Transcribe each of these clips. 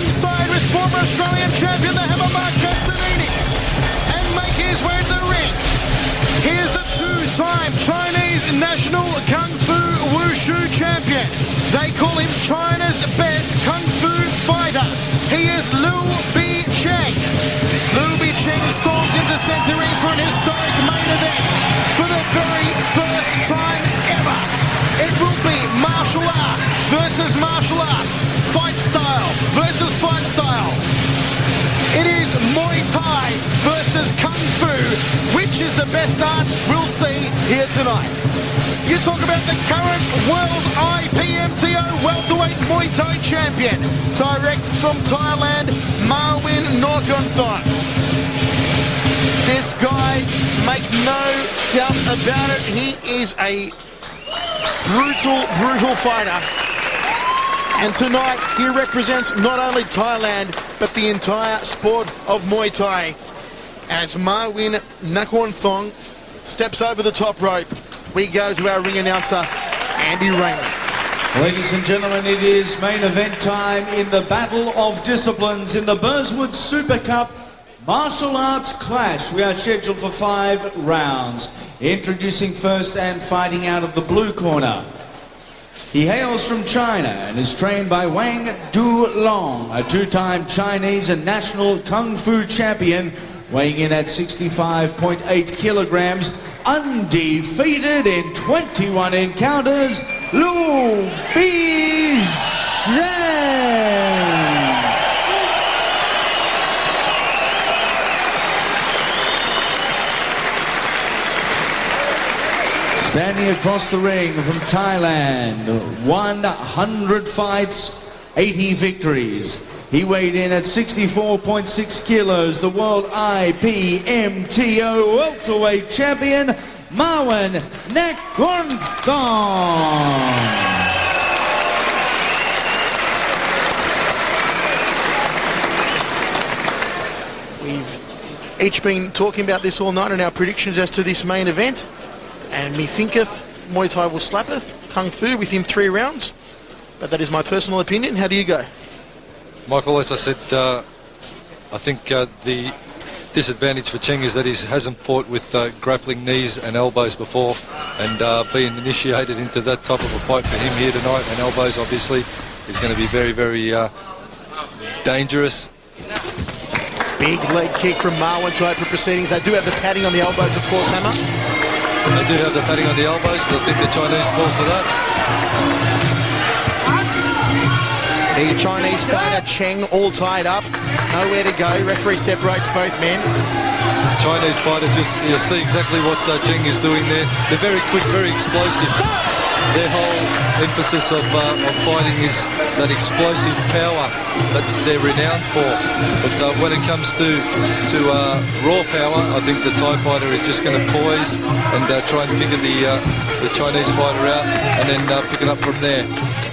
ringside with former Australian champion, the Hammer Mark Castanini, and make his way to the ring. Here's the two-time Chinese national Kung Fu WuShu champion. They call him China's best Kung Fu fighter. He is Cheng. Cheng stormed into centre ring for an historic main event for the very first time ever. It will be martial art versus martial art, fight style versus fight style. It is Muay Thai versus Kung Fu. Which is the best art? We'll see here tonight. You talk about the current world IPMTO welterweight Muay Thai champion, direct from Thailand, Marwyn Mongkongtong. This guy, make no doubt about it, he is a brutal fighter. And tonight he represents not only Thailand, but the entire sport of Muay Thai. As Marwyn Mongkongtong steps over the top rope, we go to our ring announcer, Andy Rhino. Ladies and gentlemen, it is main event time in the Battle of Disciplines in the Burswood Super Cup Martial Arts Clash. We are scheduled for 5 rounds. Introducing first and fighting out of the blue corner. He hails from China and is trained by Wang Du-Long, a 2-time Chinese and national Kung Fu champion, weighing in at 65.8 kilograms, undefeated in 21 encounters, Pichitchai. Standing across the ring from Thailand, 100 fights, 80 victories. He weighed in at 64.6 kilos, the world IPMTO welterweight champion, Marwyn Mongkongtong. We've each been talking about this all night and our predictions as to this main event. And me thinketh Muay Thai will slappeth Kung Fu within 3 rounds. But that is my personal opinion. How do you go? Michael, as I said, I think the disadvantage for Cheng is that he hasn't fought with grappling knees and elbows before, and being initiated into that type of a fight for him here tonight, and elbows obviously is going to be very, very dangerous. Big leg kick from Marwyn to open proceedings. They do have the padding on the elbows, of course, Hammer. They do have the padding on the elbows. I think the Chinese call for that. The Chinese fighter Cheng all tied up, nowhere to go. Referee separates both men. Chinese fighters, you see exactly what Cheng is doing there. They're very quick, very explosive. Their whole emphasis of fighting is that explosive power that they're renowned for. But when it comes to raw power, I think the Thai fighter is just going to poise and try and figure the Chinese fighter out and then pick it up from there.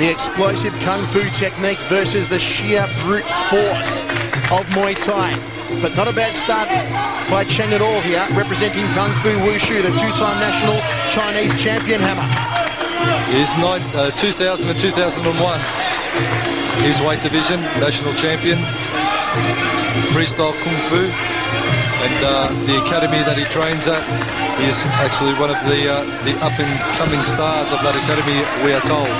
The explosive Kung Fu technique versus the sheer brute force of Muay Thai. But not a bad start by Cheng at all here, representing Kung Fu WuShu, the 2-time national Chinese champion, Hammer. He's 2000 and 2001. His weight division, national champion, freestyle Kung Fu. And the academy that he trains at, he is actually one of the up-and-coming stars of that academy, we are told.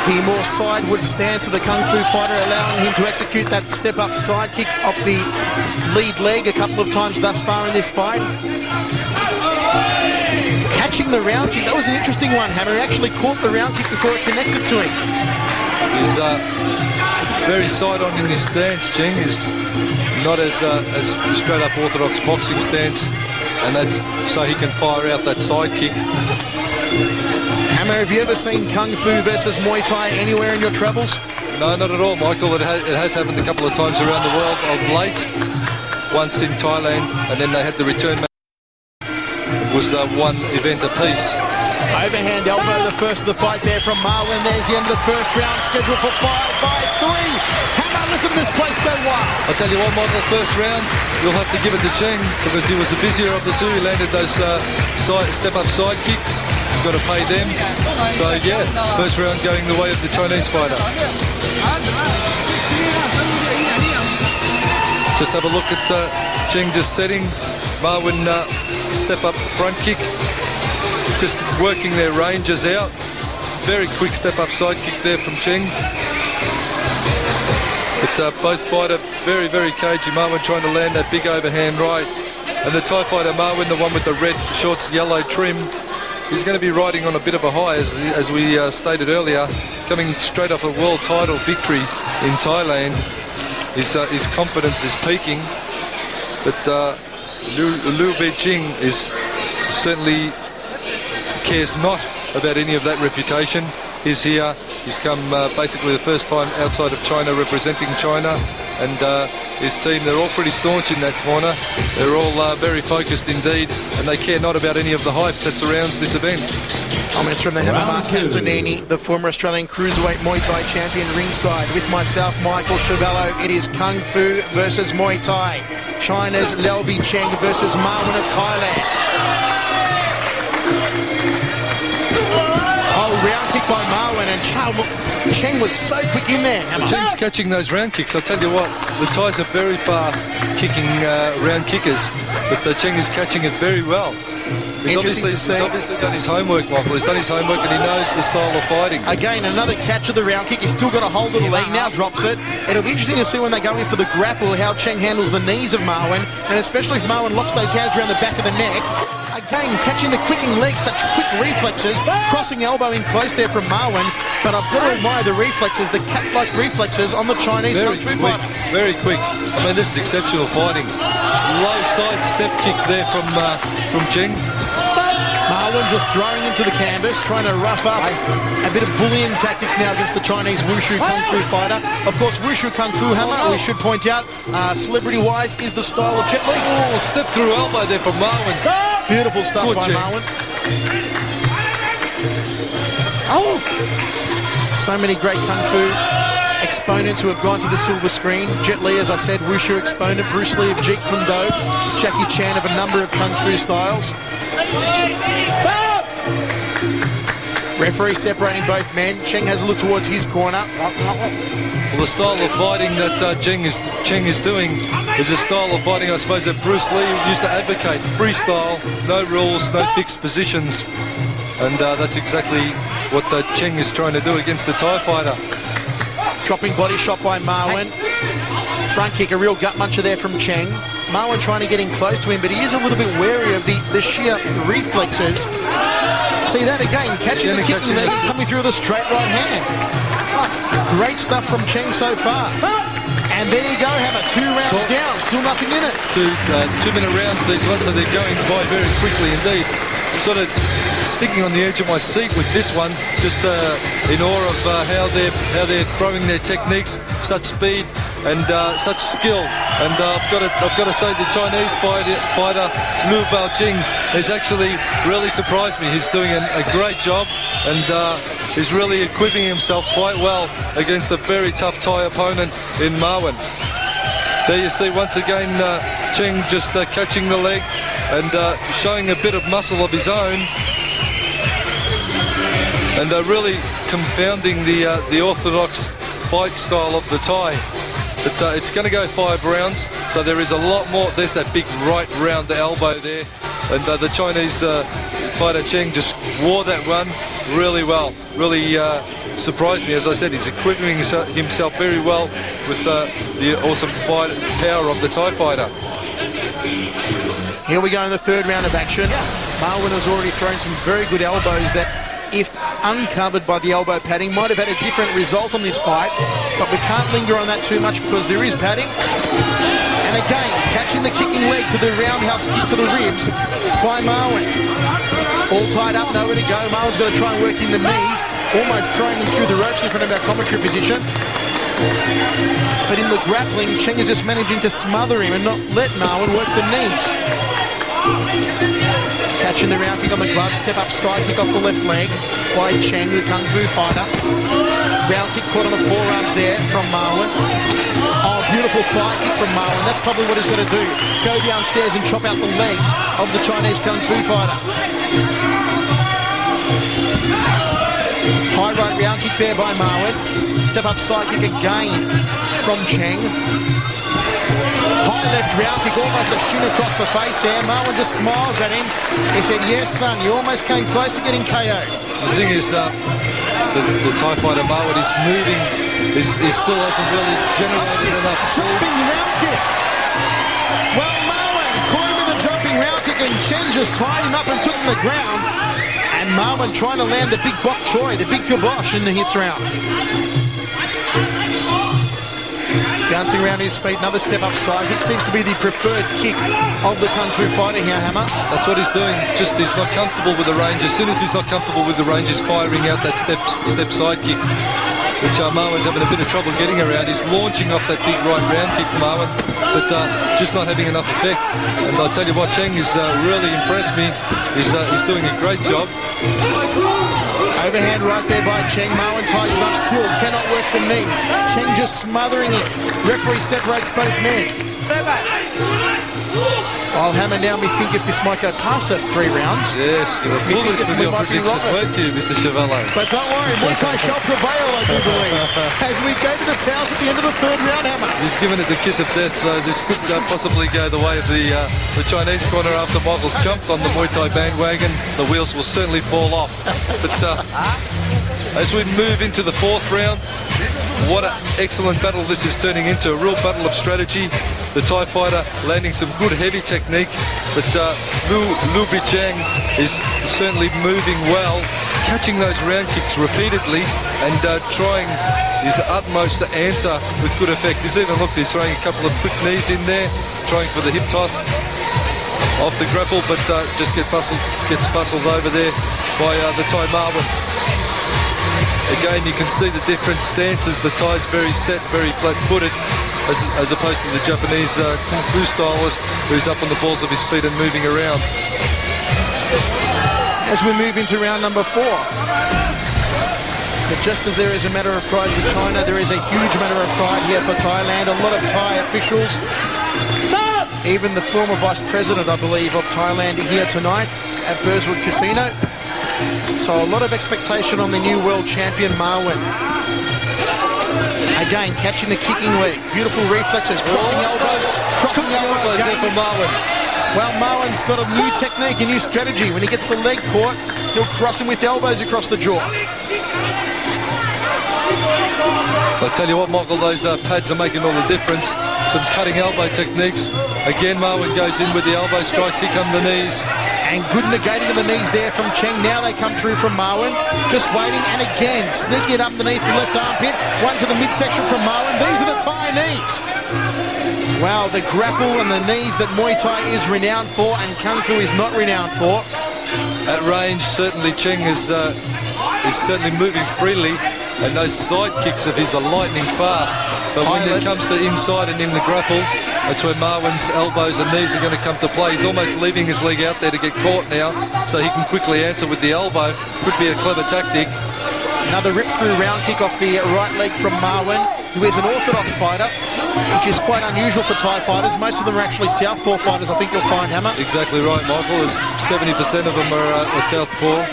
The more sideward stance of the Kung Fu fighter, allowing him to execute that step-up side kick off the lead leg a couple of times thus far in this fight. Catching the round kick, that was an interesting one, Hammer. He actually caught the round kick before it connected to him. He's very side-on in his stance, Cheng. He's not as straight-up orthodox boxing stance, and that's so he can fire out that side kick. Hammer, have you ever seen Kung Fu versus Muay Thai anywhere in your travels? No, not at all, Michael. It has happened a couple of times around the world of late. Once in Thailand, and then they had the return match. It was one event apiece. Overhand elbow, the first of the fight there from Marwyn. There's the end of the first round, scheduled for 5 by 3. Hammer, listen to this place go wild. I'll tell you what, Michael, first round, you'll have to give it to Cheng because he was the busier of the two. He landed those step-up side kicks. You've got to pay them. So, yeah, first round going the way of the Chinese fighter. Just have a look at Cheng just setting. Marwyn step up front kick. Just working their ranges out. Very quick step up side kick there from Cheng. But both fighter very, very cagey. Marwyn trying to land that big overhand right. And the Thai fighter Marwyn, the one with the red shorts, yellow trim, he's going to be riding on a bit of a high, as we stated earlier, coming straight off a world title victory in Thailand. His confidence is peaking. But Liu Beijing is certainly cares not about any of that reputation. He's here. He's come basically the first time outside of China representing China, and his team, they're all pretty staunch in that corner. They're all very focused indeed, and they care not about any of the hype that surrounds this event. Comments from the MMA Castanini, the former Australian Cruiserweight Muay Thai champion ringside. With myself, Michael Chavello, it is Kung Fu versus Muay Thai. China's Liu Cheng versus Marwyn of Thailand. Oh, round kick by Marwyn, and Cheng was so quick in there. Cheng's catching those round kicks. I'll tell you what, the Thais are very fast kicking round kickers, but Cheng is catching it very well. He's obviously done his homework, Michael. He's done his homework and he knows the style of fighting. Again, another catch of the round kick. He's still got a hold of the leg, now drops it. It'll be interesting to see when they go in for the grapple how Cheng handles the knees of Marwyn, and especially if Marwyn locks those hands around the back of the neck. Again, catching the quicking leg, such quick reflexes, crossing elbow in close there from Marwyn, but I've got to admire the reflexes, the cat-like reflexes on the Chinese Kung Fu fighter. Very quick. I mean, this is exceptional fighting. Low side step kick there from Cheng. Marwyn just throwing into the canvas, trying to rough up a bit of bullying tactics now against the Chinese WuShu Kung Fu fighter. Of course, WuShu Kung Fu hammer, we should point out, celebrity-wise, is the style of Jet Li. Oh, step through elbow there from Marwyn. Beautiful stuff by Marwyn. Oh! So many great Kung Fu exponents who have gone to the silver screen. Jet Li, as I said, WuShu exponent. Bruce Lee of Jeet Kune Do. Jackie Chan of a number of Kung Fu styles. Referee separating both men. Cheng has a look towards his corner. Well, the style of fighting that Cheng is doing is a style of fighting, I suppose, that Bruce Lee used to advocate. Freestyle, no rules, no fixed positions. And that's exactly what Cheng is trying to do against the Thai fighter. Dropping body shot by Marwyn. Front kick, a real gut muncher there from Cheng. Marwyn trying to get in close to him, but he is a little bit wary of the sheer reflexes. See that again, catching the kicking leg, coming through with a straight right hand. Oh, great stuff from Cheng so far. And there you go, Hammer, 2 rounds down, still nothing in it. 2-minute rounds, these ones, so they're going by very quickly indeed. Sort of sticking on the edge of my seat with this one, just in awe of how they're throwing their techniques, such speed and such skill. And I've got to say the Chinese fighter Liu Beijing has actually really surprised me. He's doing a great job, and he's really equipping himself quite well against a very tough Thai opponent in Marwyn. There you see once again Cheng just catching the leg and showing a bit of muscle of his own, and really confounding the orthodox fight style of the Thai. But it's going to go 5 rounds, so there is a lot more. There's that big right round the elbow there, and the Chinese fighter Cheng just wore that one really well. Really surprised me. As I said, he's equipping himself very well with the awesome power of the Thai fighter. Here we go in the 3rd round of action. Marwyn has already thrown some very good elbows that, if uncovered by the elbow padding, might have had a different result on this fight, but we can't linger on that too much because there is padding. And again, catching the kicking leg to the roundhouse kick to the ribs by Marwyn. All tied up, nowhere to go. Marwyn's got to try and work in the knees, almost throwing them through the ropes in front of our commentary position. But in the grappling, Cheng is just managing to smother him and not let Marwyn work the knees. Catching the round kick on the glove, step up side kick off the left leg by Cheng, the Kung Fu fighter. Round kick caught on the forearms there from Marwyn. Oh, beautiful thigh kick from Marwyn. That's probably what he's got to do. Go downstairs and chop out the legs of the Chinese Kung Fu fighter. High right round kick there by Marwyn. Step up side kick again from Cheng. High left round kick, almost a shin across the face there. Marwyn just smiles at him. He said, yes, son, you almost came close to getting KO'd. The thing is, the Thai fighter Marwyn is moving. He still hasn't really generated enough speed. Jumping round kick. Well, Marwyn caught him with a jumping round kick, and Cheng just tied him up and took him to the ground. And Marwyn trying to land the big bok choy, the big kibosh in the hits round. Bouncing around his feet, another step up side kick. Seems to be the preferred kick of the Kung Fu fighter here, Hammer. That's what he's doing. Just he's not comfortable with the range. As soon as he's not comfortable with the range, he's firing out that step side kick, which Marwyn's having a bit of trouble getting around. He's launching off that big right round kick, Marwyn, but just not having enough effect. And I'll tell you what, Cheng has really impressed me. He's doing a great job. Overhand right there by Cheng. Marwyn ties him up still. Cannot work the knees. Cheng just smothering it. Referee separates both men. I'll hammer now me think if this might go past it 3 rounds. Yes, you're foolish with your predictions, weren't you, Mr. Chevalier? But don't worry, MuayThai shall prevail, I do believe. As we go to the towels at the end of the 3rd round, Hammer. You've given it the kiss of death, so this could possibly go the way of the Chinese corner after Michael's jumped on the MuayThai bandwagon. The wheels will certainly fall off. But as we move into the 4th round, what an excellent battle this is turning into, a real battle of strategy. The Thai fighter landing some good heavy technique, but Pichitchai is certainly moving well, catching those round kicks repeatedly and trying his utmost to answer with good effect. He's even he's throwing a couple of quick knees in there, trying for the hip toss off the grapple, but just gets bustled over there by the Thai Marwyn. Again, you can see the different stances. The Thai's very set, very flat-footed, as opposed to the Japanese Kung Fu stylist, who's up on the balls of his feet and moving around. As we move into round number 4. But just as there is a matter of pride for China, there is a huge matter of pride here for Thailand. A lot of Thai officials, even the former Vice President, I believe, of Thailand here tonight at Burswood Casino. So a lot of expectation on the new world champion, Marwyn. Again, catching the kicking leg. Beautiful reflexes, crossing elbows. Crossing elbows there for Marwyn. Well, Marwyn's got a new technique, a new strategy. When he gets the leg caught, he'll cross him with elbows across the jaw. I'll tell you what, Michael, those pads are making all the difference. Some cutting elbow techniques. Again, Marwyn goes in with the elbow strikes. Here come the knees. And good negating of the knees there from Cheng. Now they come through from Marwyn. Just waiting, and again, sneaking it underneath the left armpit. One to the midsection from Marwyn. These are the Thai knees. Wow, the grapple and the knees that Muay Thai is renowned for and Kung Fu is not renowned for. At range, certainly Cheng is certainly moving freely, and those side kicks of his are lightning fast. But when it comes to inside and in the grapple, that's where Marwyn's elbows and knees are going to come to play. He's almost leaving his leg out there to get caught now, so he can quickly answer with the elbow. Could be a clever tactic. Another rip-through round kick off the right leg from Marwyn, who is an orthodox fighter, which is quite unusual for Thai fighters. Most of them are actually southpaw fighters, I think you'll find, Hammer. Exactly right, Michael. As 70% of them are southpaw.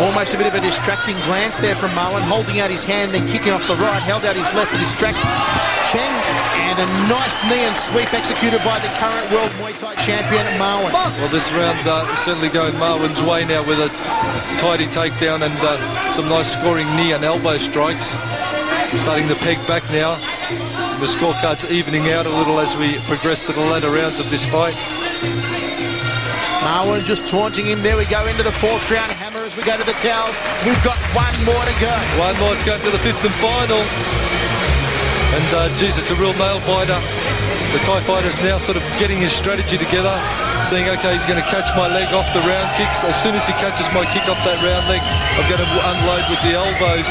Almost a bit of a distracting glance there from Marwyn, holding out his hand, then kicking off the right, held out his left to distract Cheng, and a nice knee and sweep executed by the current world Muay Thai champion, Marwyn. Well, this round certainly going Marwyn's way now with a tidy takedown and some nice scoring knee and elbow strikes. Starting to peg back now. The scorecard's evening out a little as we progress to the latter rounds of this fight. Marwyn just taunting him. There we go into the 4th round. Hammer as we go to the towels. We've got one more to go. One more to go to the 5th and final. And geez, it's a real nail biter. The Thai fighter's now sort of getting his strategy together, saying, okay, he's going to catch my leg off the round kicks. As soon as he catches my kick off that round leg, I'm going to unload with the elbows.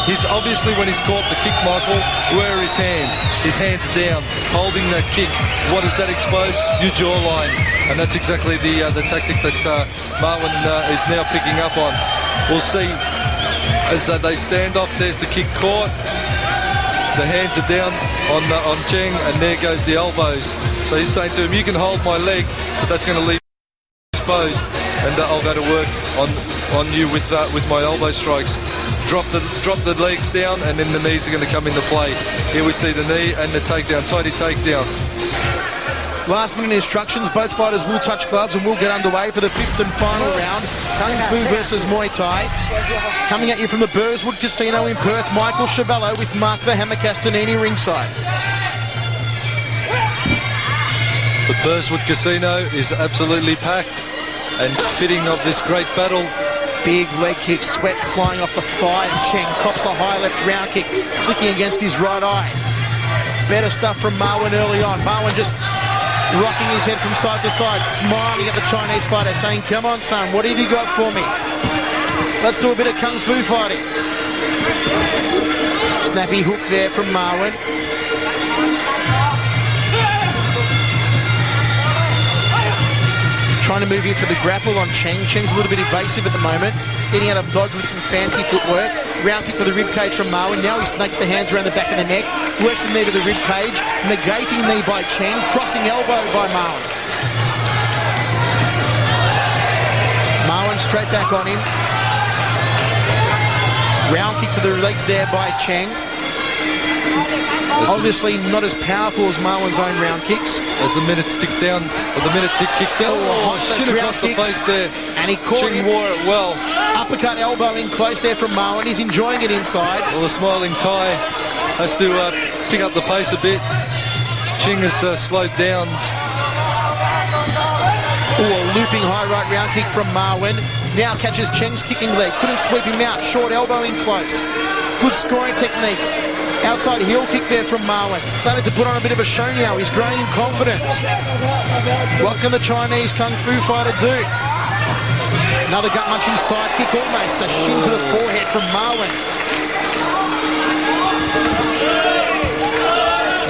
He's obviously, when he's caught the kick, Michael, where are his hands? His hands are down, holding that kick. What does that expose? Your jawline. And that's exactly the tactic that Marwyn is now picking up on. We'll see as they stand off. There's the kick caught. The hands are down on Cheng, and there goes the elbows. So he's saying to him, you can hold my leg, but that's going to leave you exposed, and I'll go to work on you with my elbow strikes. drop the legs down, and then the knees are going to come into play. Here we see the knee and the takedown, tidy takedown. Last minute instructions, both fighters will touch gloves and we'll get underway for the 5th and final round. Kung Fu versus Muay Thai. Coming at you from the Burswood Casino in Perth, Michael Chavello with Mark the Hammer Castanini ringside. The Burswood Casino is absolutely packed and fitting of this great battle. Big leg kick, sweat flying off the thigh of Cheng. Cops a high left round kick, flicking against his right eye. Better stuff from Marwyn early on. Marwyn just rocking his head from side to side, smiling at the Chinese fighter, saying, come on, son, what have you got for me? Let's do a bit of Kung Fu fighting. Snappy hook there from Marwyn. Trying to move in for the grapple on Cheng. Cheng's a little bit evasive at the moment, getting out of dodge with some fancy footwork. Round kick to the rib cage from Marwyn. Now he snakes the hands around the back of the neck, works the knee to the rib cage, negating knee by Cheng, crossing elbow by Marwyn. Marwyn straight back on him. Round kick to the legs there by Cheng. Obviously not as powerful as Marwyn's own round kicks. As the minutes tick down, or the minute tick kicks down, shit across the face there. And he caught him. Wore it well. Uppercut elbow in close there from Marwyn. He's enjoying it inside. Well, the smiling Thai has to pick up the pace a bit. Cheng has slowed down. Oh, a looping high right round kick from Marwyn. Now catches Cheng's kicking leg. Couldn't sweep him out. Short elbow in close. Good scoring techniques. Outside heel kick there from Marwyn. Started to put on a bit of a show now. He's growing in confidence. What can the Chinese Kung Fu fighter do? Another gut-munching side kick almost. A shin to the forehead from Marwyn.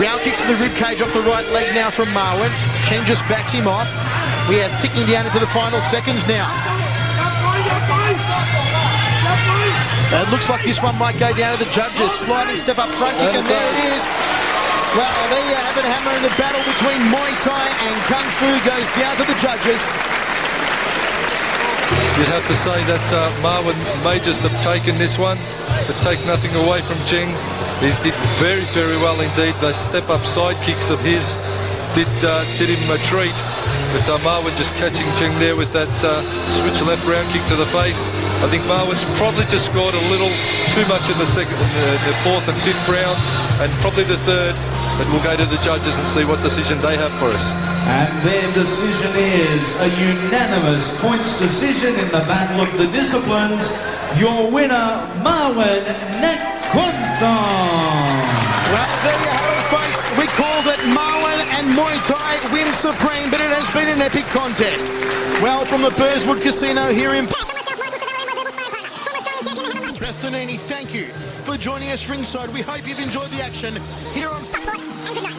Round kick to the rib cage off the right leg now from Marwyn. Cheng just backs him off. We have ticking down into the final seconds now. It looks like this one might go down to the judges. Sliding step up front kick, and there it is. Well, there you have it, Hammer, in the battle between Muay Thai and Kung Fu goes down to the judges. You'd have to say that Marwyn may just have taken this one, but take nothing away from Cheng. He's did very, very well indeed. Those step-up side kicks of his did him a treat. But Marwyn just catching Cheng there with that switch left round kick to the face. I think Marwyn's probably just scored a little too much in the fourth and fifth round, and probably the third. But we'll go to the judges and see what decision they have for us. And their decision is a unanimous points decision in the Battle of the Disciplines. Your winner, Marwyn Mongkongtong. Well, there you have it, folks. We called it Marwyn and Muay Thai win supreme, but it has been an epic contest. Well, from the Burswood Casino here in Castanini, thank you for joining us ringside. We hope you've enjoyed the action here on Sports and Good Night.